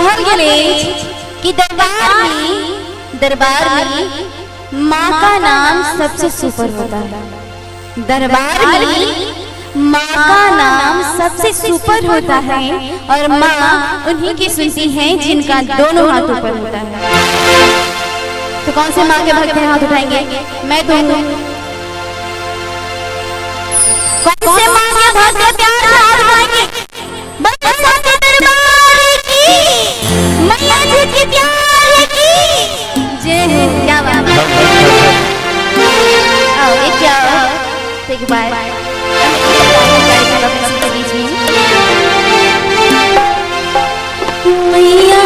कहल गेले कि दरबार में माँ का नाम सबसे सुपर होता है। दरबार में माँ का नाम सबसे सुपर होता है और माँ उन्हीं की सुनती है जिनका दोनों हाथ ऊपर होता है। तो कौन से माँ के भक्त हाथ उठाएंगे? मैं तो हूँ। कौन से माँ के भक्त प्यार से हाथ उठाएंगे? बरसा के दरबार की मैया जी की प्यार की जय हो। क्या बात है। आओ एक क्या एक बार मैया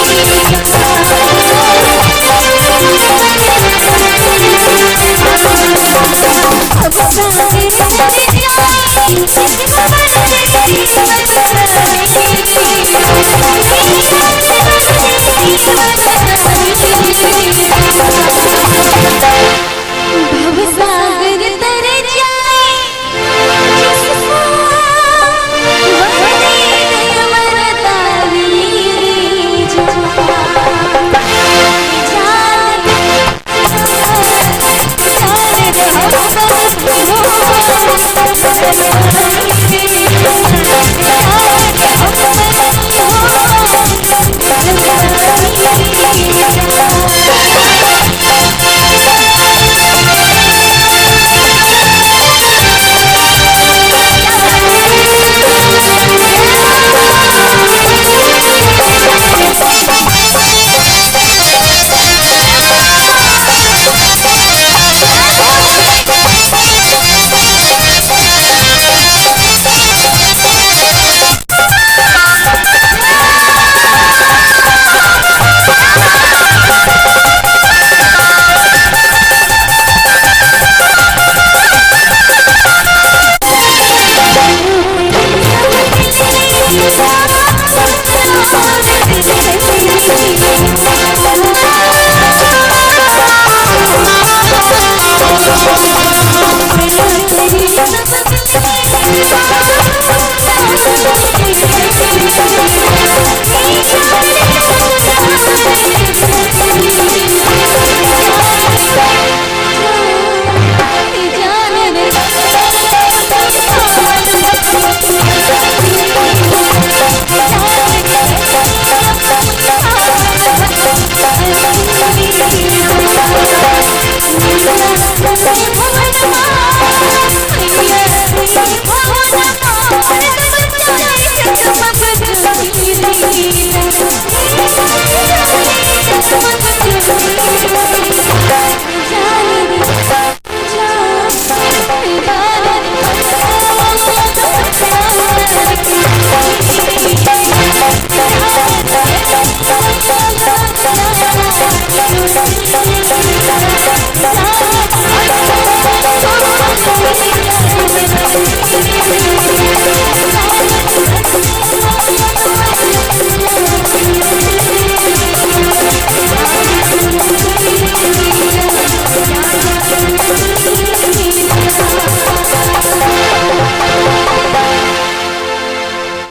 Thank you.